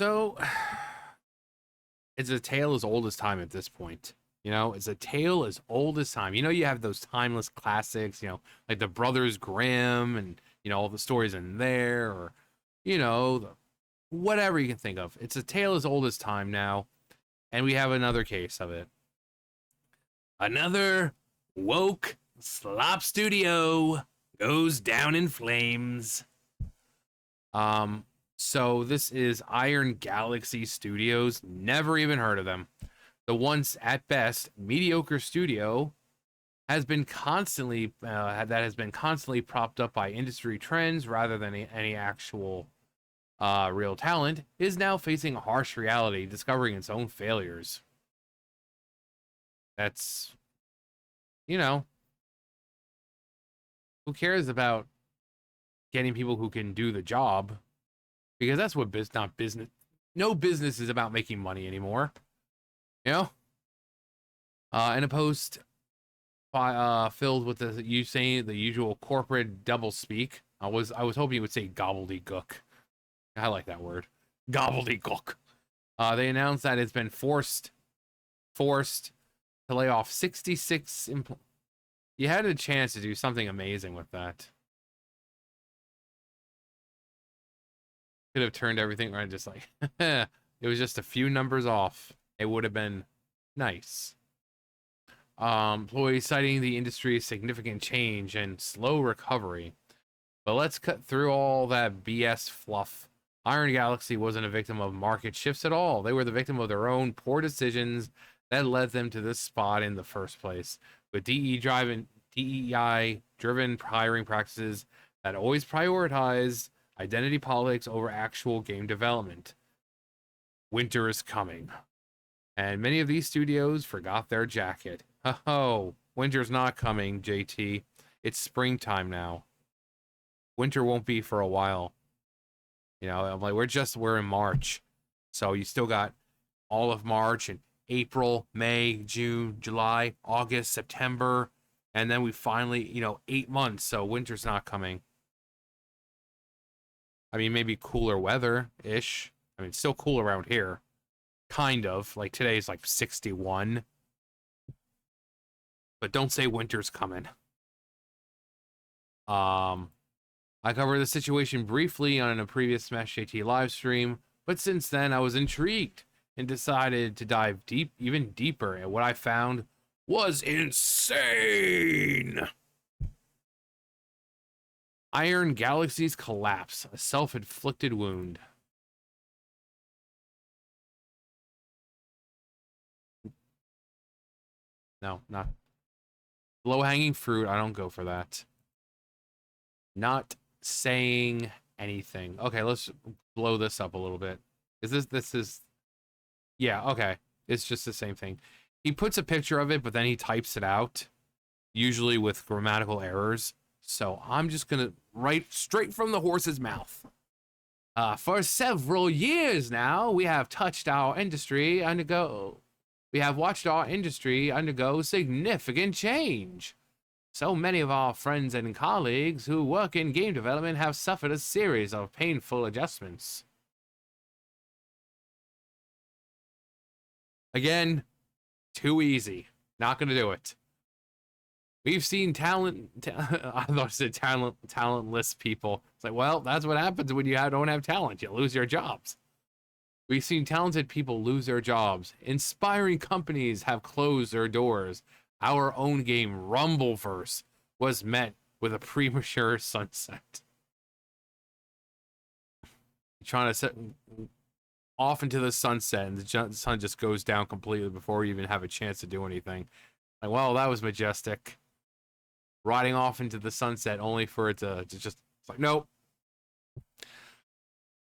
So it's a tale as old as time at this point. It's a tale as old as time. You have those timeless classics, like the Brothers Grimm and, all the stories in there, or, the, whatever you can think of. It's a tale as old as time now. And we have another case of it. Another woke slop studio goes down in flames. So this is Iron Galaxy Studios. Never even heard of them. The once at best mediocre studio has been constantly propped up by industry trends rather than any actual real talent, is now facing a harsh reality, discovering its own failures. That's, who cares about getting people who can do the job? Because that's what not business. No business is about making money anymore. In a post filled with the usual corporate double speak. I was hoping you would say gobbledygook. I like that word, gobbledygook. They announced that it's been forced to lay off 66 employees. You had a chance to do something amazing with that. Could have turned everything right, just like it was just a few numbers off. It would have been nice. Employees citing the industry's significant change and slow recovery. But let's cut through all that BS fluff. Iron Galaxy wasn't a victim of market shifts at all. They were the victim of their own poor decisions that led them to this spot in the first place. With DEI-driven hiring practices that always prioritize identity politics over actual game development. Winter is coming. And many of these studios forgot their jacket. Oh, winter's not coming, JT. It's springtime now. Winter won't be for a while. I'm like, we're in March. So you still got all of March and April, May, June, July, August, September. And then we finally, 8 months. So winter's not coming. I mean, maybe cooler weather-ish. I mean, it's still cool around here. Kind of. Like, today's like 61. But don't say winter's coming. I covered the situation briefly on a previous Smash JT live stream, but since then I was intrigued and decided to dive even deeper, and what I found was insane. Iron Galaxy's collapse, a self-inflicted wound. No, not low-hanging fruit. I don't go for that. Not saying anything. Okay, let's blow this up a little bit. This is yeah, okay. It's just the same thing. He puts a picture of it, but then he types it out, usually with grammatical errors. So I'm just gonna write straight from the horse's mouth. For several years now, we have watched our industry undergo significant change. So many of our friends and colleagues who work in game development have suffered a series of painful adjustments. Again, too easy. Not gonna do it. We've seen I thought I said talentless people. It's like, well, that's what happens when you don't have talent. You lose your jobs. We've seen talented people lose their jobs. Inspiring companies have closed their doors. Our own game, Rumbleverse, was met with a premature sunset. You're trying to set off into the sunset, and the sun just goes down completely before we even have a chance to do anything. Like, well, that was majestic. Riding off into the sunset only for it to just, it's like, nope.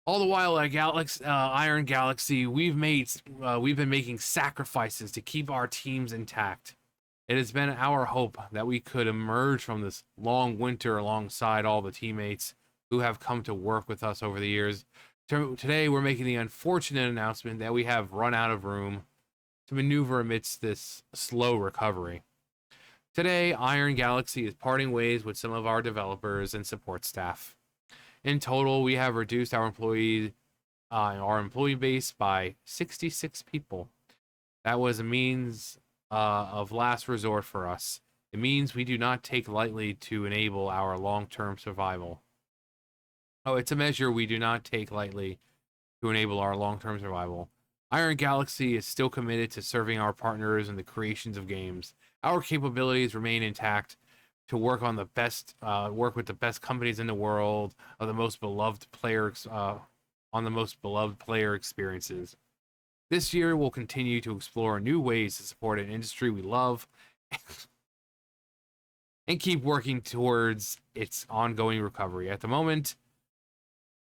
All the while at Iron Galaxy, we've been making sacrifices to keep our teams intact. It has been our hope that we could emerge from this long winter alongside all the teammates who have come to work with us over the years. Today, we're making the unfortunate announcement that we have run out of room to maneuver amidst this slow recovery. Today, Iron Galaxy is parting ways with some of our developers and support staff. In total, we have reduced our employee our employee base by 66 people. That was a means of last resort for us. It means we do not take lightly to enable our long-term survival. Oh, it's a measure we do not take lightly to enable our long-term survival. Iron Galaxy is still committed to serving our partners in the creations of games. Our capabilities remain intact to work on the best, work with the best companies in the world of the most beloved players, on the most beloved player experiences. This year, we'll continue to explore new ways to support an industry we love and keep working towards its ongoing recovery. At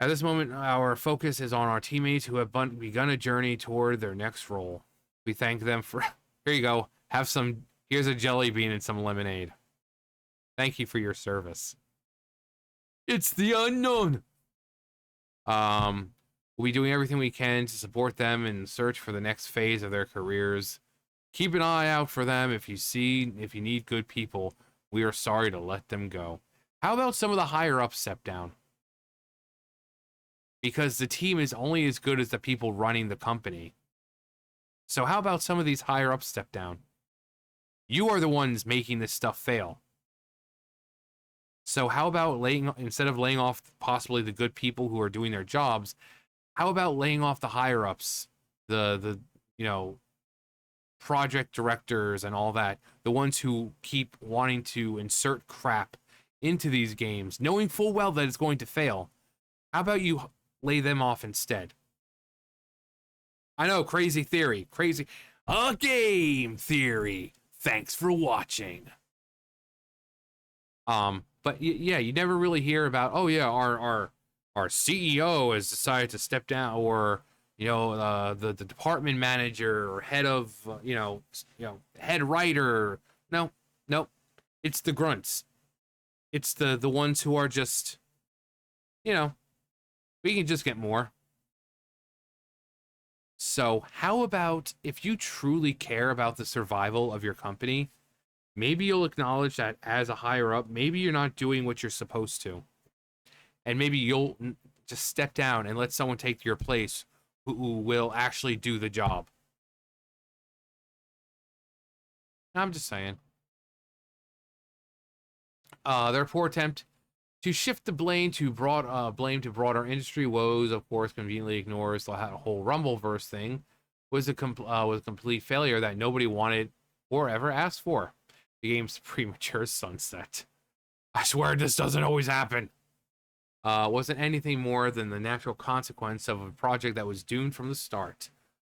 this moment, our focus is on our teammates who have begun a journey toward their next role. We thank them for. Here you go. Have some. Here's a jelly bean and some lemonade. Thank you for your service. It's the unknown. We'll be doing everything we can to support them in search for the next phase of their careers. Keep an eye out for them if you need good people. We are sorry to let them go. How about some of the higher ups step down? Because the team is only as good as the people running the company. So how about some of these higher ups step down? You are the ones making this stuff fail. So how about instead of laying off possibly the good people who are doing their jobs, how about laying off the higher ups, the project directors and all that, the ones who keep wanting to insert crap into these games, knowing full well that it's going to fail. How about you lay them off instead? I know, crazy theory, a game theory. Thanks for watching. But yeah, you never really hear about, oh yeah, our CEO has decided to step down, or the department manager or head of head writer. No, it's the grunts. It's the ones who are just, we can just get more. So how about if you truly care about the survival of your company, maybe you'll acknowledge that as a higher up, maybe you're not doing what you're supposed to. And maybe you'll just step down and let someone take your place who will actually do the job. I'm just saying. Their poor attempt to shift the blame to broader industry woes, of course, conveniently ignores the whole Rumbleverse thing, was a complete failure that nobody wanted or ever asked for. The game's premature sunset. I swear this doesn't always happen. Wasn't anything more than the natural consequence of a project that was doomed from the start.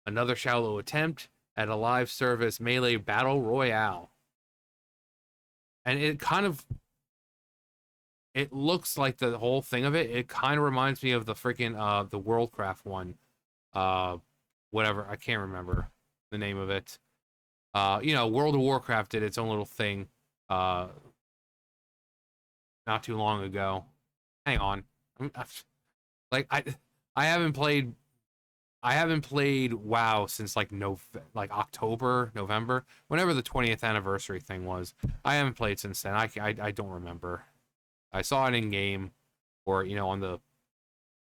Another shallow attempt at a live service melee battle royale. And it looks like the whole thing of it kind of reminds me of the freaking the Worldcraft one. Whatever, I can't remember the name of it. World of Warcraft did its own little thing not too long ago. Hang on. I haven't played WoW since like October, November, whenever the 20th anniversary thing was. I haven't played since then. I don't remember. I saw it in game, or on the.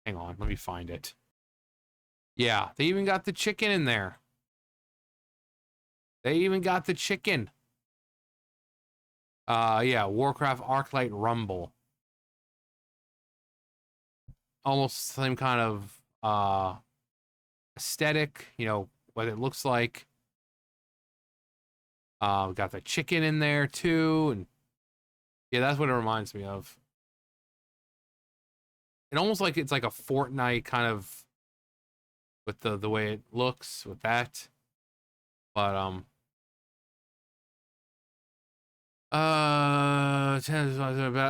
Hang on, let me find it. Yeah, they even got the chicken in there. They even got the chicken. Yeah, Warcraft Arclight Rumble. Almost the same kind of aesthetic, what it looks like. We got the chicken in there too, and yeah, that's what it reminds me of. And almost like it's like a Fortnite kind of with the way it looks with that. But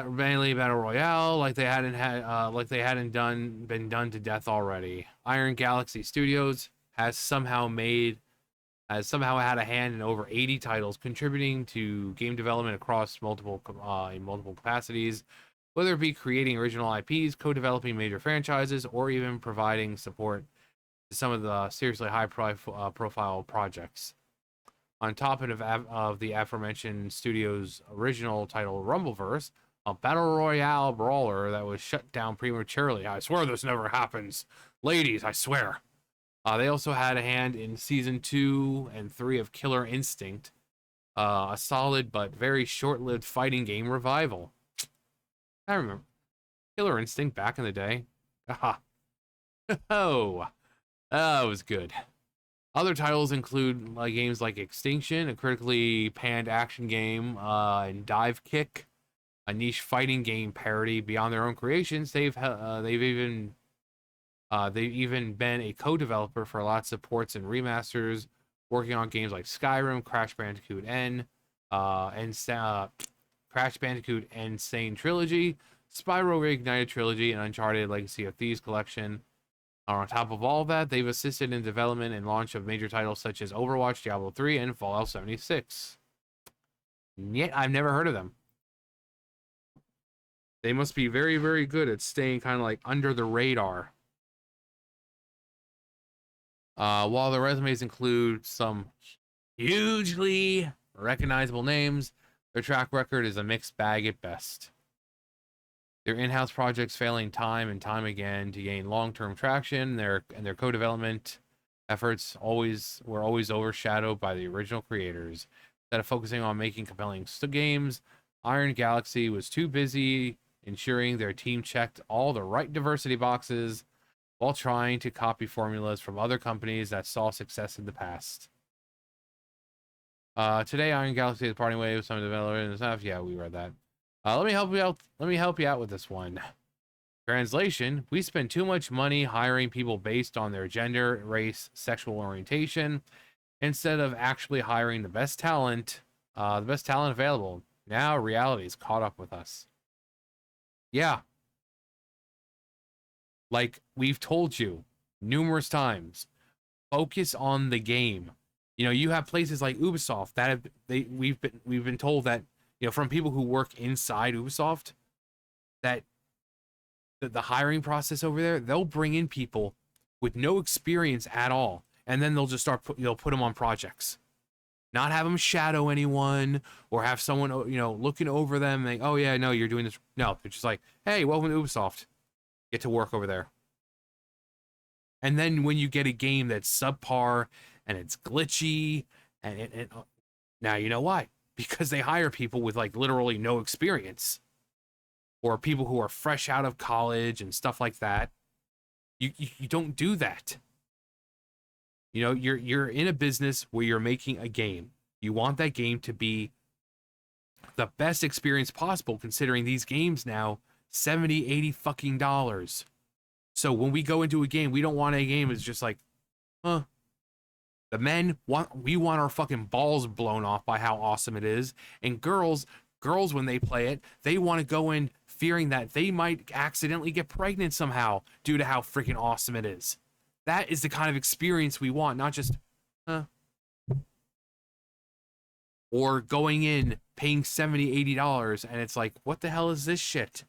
mainly battle royale, like they hadn't been done to death already. Iron Galaxy Studios has somehow had a hand in over 80 titles, contributing to game development across multiple capacities, whether it be creating original IPs, co-developing major franchises, or even providing support to some of the seriously high profile projects. On top of the aforementioned studio's original title, Rumbleverse, a battle royale brawler that was shut down prematurely. I swear this never happens. Ladies, I swear. They also had a hand in season 2 and 3 of Killer Instinct, a solid but very short-lived fighting game revival. I remember Killer Instinct back in the day. Aha. Oh, that was good. Other titles include games like Extinction, a critically panned action game, and Dive Kick, a niche fighting game parody. Beyond their own creations, they've even been a co-developer for lots of ports and remasters, working on games like Skyrim, Crash Bandicoot N, Crash Bandicoot Insane Trilogy, Spyro Reignited Trilogy, and Uncharted Legacy of Thieves Collection. On top of all that, they've assisted in development and launch of major titles such as Overwatch, Diablo 3, and Fallout 76. Yet, I've never heard of them. They must be very, very good at staying kind of like under the radar. While the resumes include some hugely recognizable names, their track record is a mixed bag at best. Their in-house projects failing time and time again to gain long-term traction. Their co-development efforts were always overshadowed by the original creators. Instead of focusing on making compelling games, Iron Galaxy was too busy ensuring their team checked all the right diversity boxes while trying to copy formulas from other companies that saw success in the past. Today, Iron Galaxy is parting ways with some developers and stuff. Yeah, we read that. Let me help you out. Let me help you out with this one. Translation: we spend too much money hiring people based on their gender, race, sexual orientation, instead of actually hiring the best talent available. Now reality's caught up with us. Yeah. Like we've told you numerous times, focus on the game. You know, you have places like Ubisoft that have we've been told that, you know, from people who work inside Ubisoft, that the hiring process over there, they'll bring in people with no experience at all, and then they'll just they'll put them on projects, not have them shadow anyone or have someone, you know, looking over them. Like, oh yeah, no, you're doing this. No, they're just like, hey, welcome to Ubisoft. Get to work over there. And then when you get a game that's subpar and it's glitchy, and now you know why. Because they hire people with like literally no experience, or people who are fresh out of college and stuff like that. You don't do that. You know, you're in a business where you're making a game. You want that game to be the best experience possible, considering these games now $70, $80 fucking dollars. So when we go into a game, we don't want a game that's just like, huh. The men we want our fucking balls blown off by how awesome it is. And girls when they play it, they want to go in fearing that they might accidentally get pregnant somehow due to how freaking awesome it is. That is the kind of experience we want, not just, huh. Or going in paying $70, $80 and it's like, what the hell is this shit?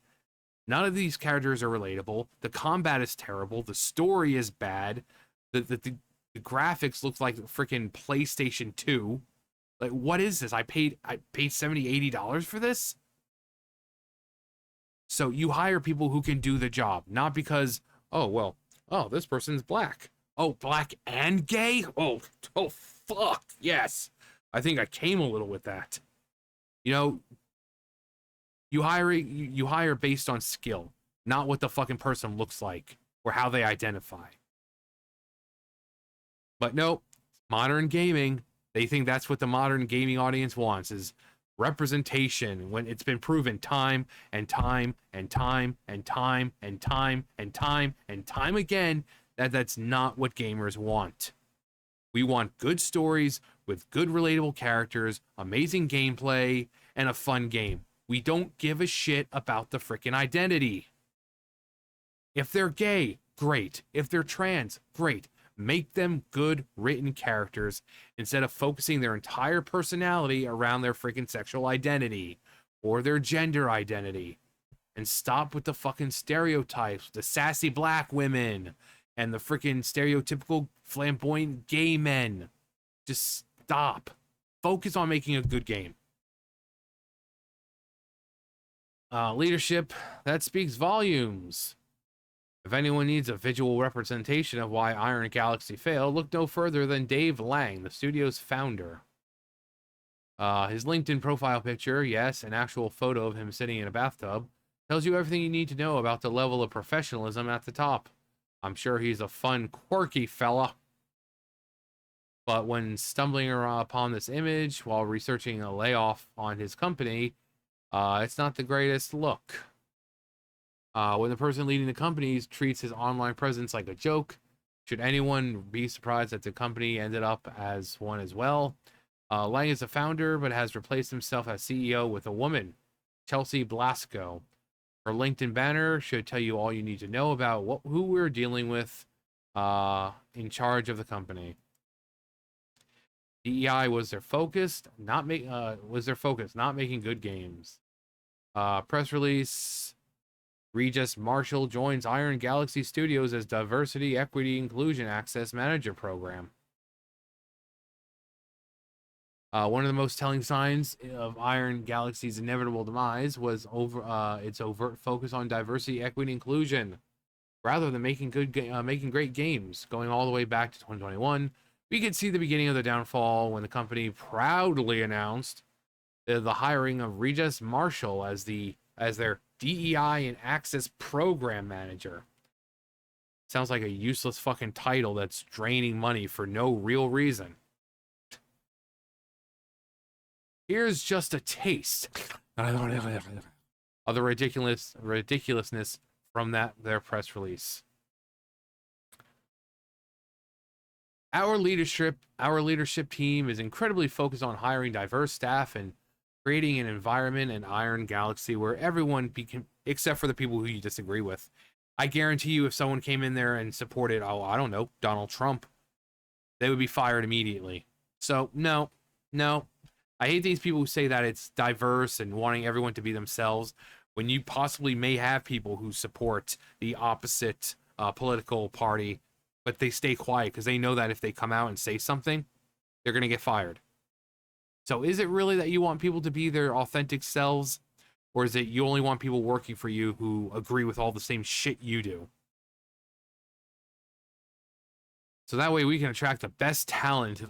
None of these characters are relatable. The combat is terrible. The story is bad. The graphics look like freaking PlayStation 2. Like, what is this? I paid $70, $80 for this? So you hire people who can do the job, not because, oh, this person's black. Oh, black and gay? Oh, fuck, yes. I think I came a little with that. You know, you hire based on skill, not what the fucking person looks like or how they identify. But nope, modern gaming, they think that's what the modern gaming audience wants, is representation, when it's been proven time and time and time and time and time and time and time again that that's not what gamers want. We want good stories with good relatable characters, amazing gameplay, and a fun game. We don't give a shit about the frickin' identity. If they're gay, great. If they're trans, great. Make them good written characters instead of focusing their entire personality around their freaking sexual identity or their gender identity. And stop with the fucking stereotypes, the sassy black women and the freaking stereotypical flamboyant gay men. Just stop. Focus on making a good game. Leadership that speaks volumes. If anyone needs a visual representation of why Iron Galaxy failed, look no further than Dave Lang, the studio's founder. His LinkedIn profile picture, yes, an actual photo of him sitting in a bathtub, tells you everything you need to know about the level of professionalism at the top. I'm sure he's a fun, quirky fella. But when stumbling upon this image while researching a layoff on his company, it's not the greatest look. When the person leading the company treats his online presence like a joke, should anyone be surprised that the company ended up as one as well? Lang is a founder, but has replaced himself as CEO with a woman, Chelsea Blasco. Her LinkedIn banner should tell you all you need to know about who we're dealing with in charge of the company. DEI was their focus, not making good games. Press release: Regis Marshall joins Iron Galaxy Studios as Diversity, Equity, Inclusion Access Manager Program. One of the most telling signs of Iron Galaxy's inevitable demise was its overt focus on diversity, equity, and inclusion, rather than making great games. Going all the way back to 2021, we could see the beginning of the downfall when the company proudly announced the hiring of Regis Marshall as their DEI and Access Program Manager. Sounds like a useless fucking title that's draining money for no real reason. Here's just a taste of the ridiculousness from their press release. Our leadership team is incredibly focused on hiring diverse staff and creating an environment in Iron Galaxy where everyone except for the people who you disagree with. I guarantee you, if someone came in there and supported, I don't know, Donald Trump, they would be fired immediately. So no. I hate these people who say that it's diverse and wanting everyone to be themselves when you possibly may have people who support the opposite political party, but they stay quiet because they know that if they come out and say something, they're going to get fired. So is it really that you want people to be their authentic selves, or is it you only want people working for you who agree with all the same shit you do? So that way we can attract the best talent.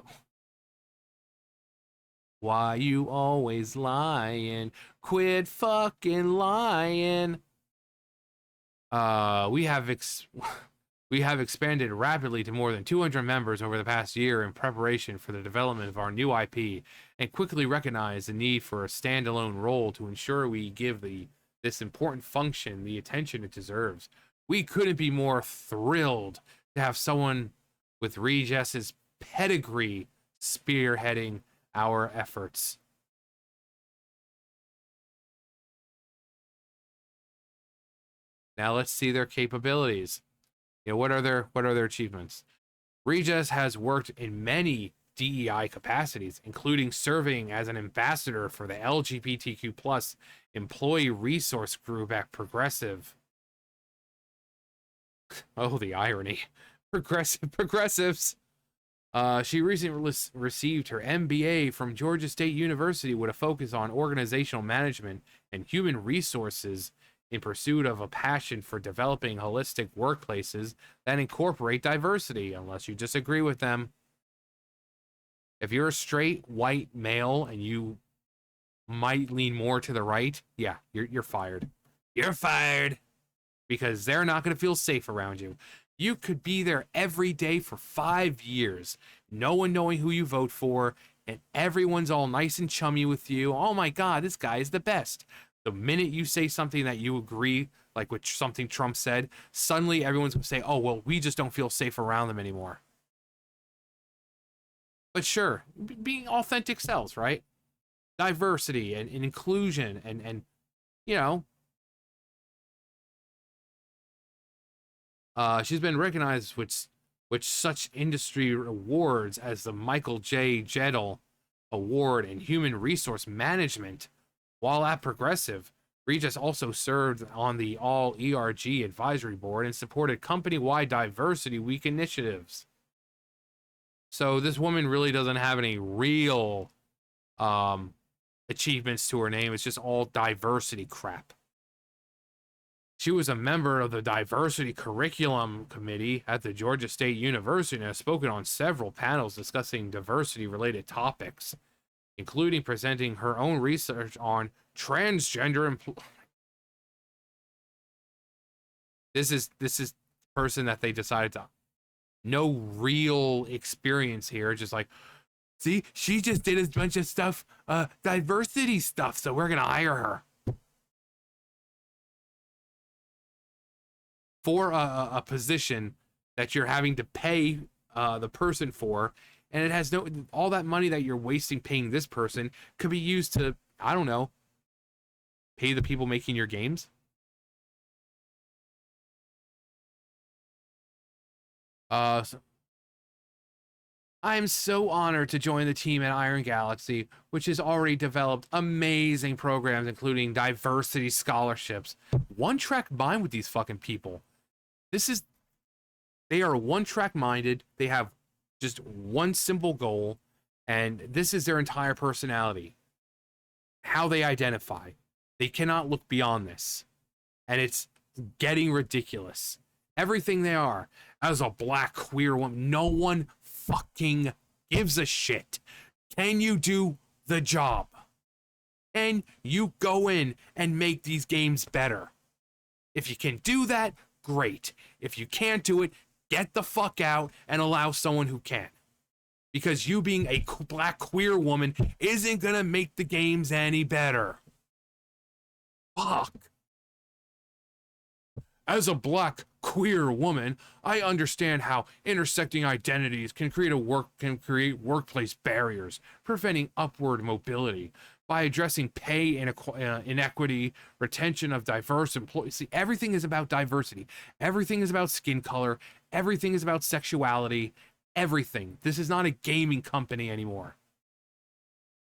Why you always lying? Quit fucking lying. We have expanded rapidly to more than 200 members over the past year in preparation for the development of our new IP, and quickly recognized the need for a standalone role to ensure we give this important function the attention it deserves. We couldn't be more thrilled to have someone with Regis's pedigree spearheading our efforts. Now let's see their capabilities. What are their achievements? Regis has worked in many DEI capacities, including serving as an ambassador for the LGBTQ plus employee resource group at Progressive. Oh, the irony. Progressives. She recently received her MBA from Georgia State University with a focus on organizational management and human resources in pursuit of a passion for developing holistic workplaces that incorporate diversity, unless you disagree with them. If you're a straight white male and you might lean more to the right, yeah, you're fired. You're fired because they're not going to feel safe around you. You could be there every day for 5 years, no one knowing who you vote for, and everyone's all nice and chummy with you. Oh my God, this guy is the best. The minute you say something that you agree, like with something Trump said, suddenly everyone's going to say, oh, well, we just don't feel safe around them anymore. But sure, being authentic selves, right? Diversity and inclusion and you know, she's been recognized with such industry awards as the Michael J. Jedel Award in Human Resource Management. While at Progressive, Regis also served on the All ERG Advisory Board and supported company-wide Diversity Week initiatives. So this woman really doesn't have any real achievements to her name. It's just all diversity crap. She was a member of the Diversity Curriculum Committee at the Georgia State University and has spoken on several panels discussing diversity-related topics, including presenting her own research on transgender This is the person that they decided to no real experience here, just like, see, she just did a bunch of stuff, diversity stuff, so we're gonna hire her for a position that you're having to pay the person for, and it has no, all that money that you're wasting paying this person could be used to, I don't know, pay the people making your games. So I'm so honored to join the team at Iron Galaxy, which has already developed amazing programs, including diversity scholarships. One track mind with these fucking people. They are one track minded. They have just one simple goal, and this is their entire personality. How they identify. They cannot look beyond this. And it's getting ridiculous. Everything they are. As a black queer woman, no one fucking gives a shit. Can you do the job? Can you go in and make these games better? If you can do that, great. If you can't do it, get the fuck out and allow someone who can. Because you being a black queer woman isn't gonna make the games any better. Fuck. As a black queer woman, I understand how intersecting identities can create workplace barriers, preventing upward mobility. By addressing pay inequity, retention of diverse employees. See, everything is about diversity. Everything is about skin color. Everything is about sexuality. Everything. This is not a gaming company anymore.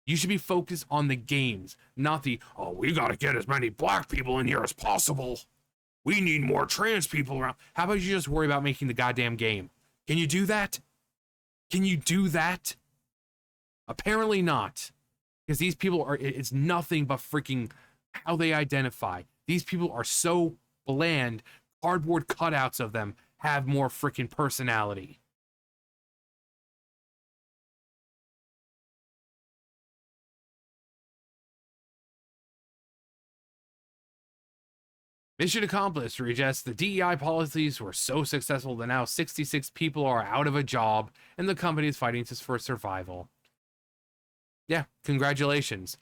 You should be focused on the games, not the, oh, we gotta get as many black people in here as possible. We need more trans people around. How about you just worry about making the goddamn game? Can you do that? Can you do that? Apparently not. Because these people are, it's nothing but freaking how they identify. These people are so bland, cardboard cutouts of them have more freaking personality. Mission accomplished. Readjust. The DEI policies were so successful that now 66 people are out of a job and the company is fighting just for survival. Yeah, congratulations.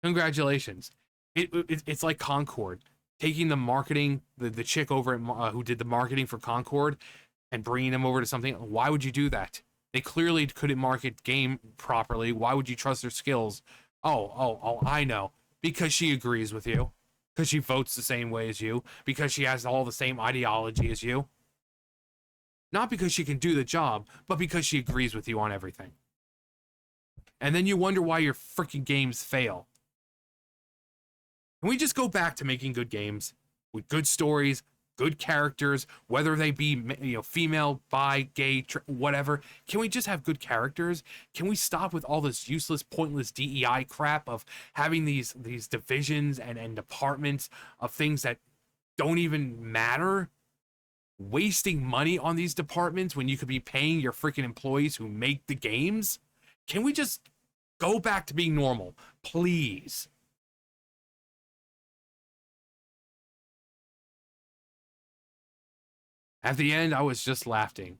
Congratulations. It's like Concord. Taking the marketing, the chick over at who did the marketing for Concord and bringing them over to something. Why would you do that? They clearly couldn't market game properly. Why would you trust their skills? Oh, I know. Because she agrees with you. Because she votes the same way as you. Because she has all the same ideology as you. Not because she can do the job, but because she agrees with you on everything. And then you wonder why your freaking games fail. Can we just go back to making good games with good stories, good characters, whether they be, you know, female, bi, gay, whatever? Can we just have good characters? Can we stop with all this useless, pointless DEI crap of having these divisions and departments of things that don't even matter? Wasting money on these departments when you could be paying your freaking employees who make the games? Can we just go back to being normal, please? At the end, I was just laughing.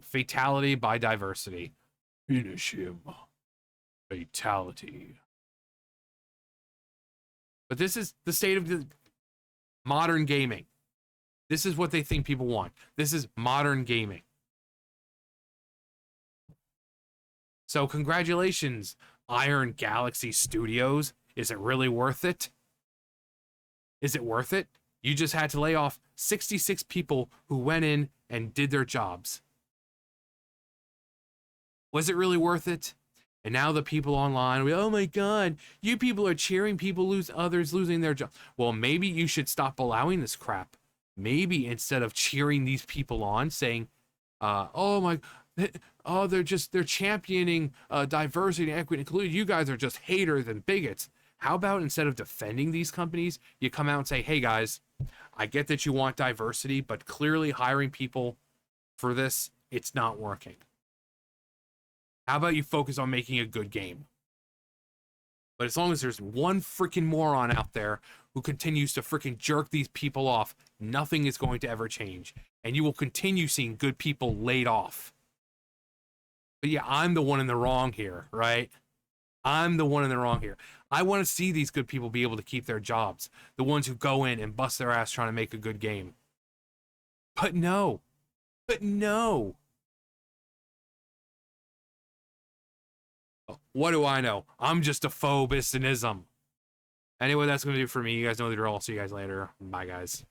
Fatality by diversity. Finish him. Fatality. But this is the state of the modern gaming. This is what they think people want. This is modern gaming. So congratulations, Iron Galaxy Studios. Is it really worth it? Is it worth it? You just had to lay off 66 people who went in and did their jobs. Was it really worth it? And now the people online, oh my God, you people are cheering people others losing their job. Well, maybe you should stop allowing this crap. Maybe instead of cheering these people on, saying, they're championing diversity and equity, including you guys are just haters and bigots. How about instead of defending these companies, you come out and say, hey guys, I get that you want diversity, but clearly hiring people for this, it's not working. How about you focus on making a good game? But as long as there's one freaking moron out there who continues to freaking jerk these people off, nothing is going to ever change. And you will continue seeing good people laid off. But yeah, I'm the one in the wrong here, right? I'm the one in the wrong here. I want to see these good people be able to keep their jobs. The ones who go in and bust their ass trying to make a good game. But no. But no. What do I know? I'm just a phobistinism. Anyway, that's going to do it for me. You guys know the drill. I'll see you guys later. Bye, guys.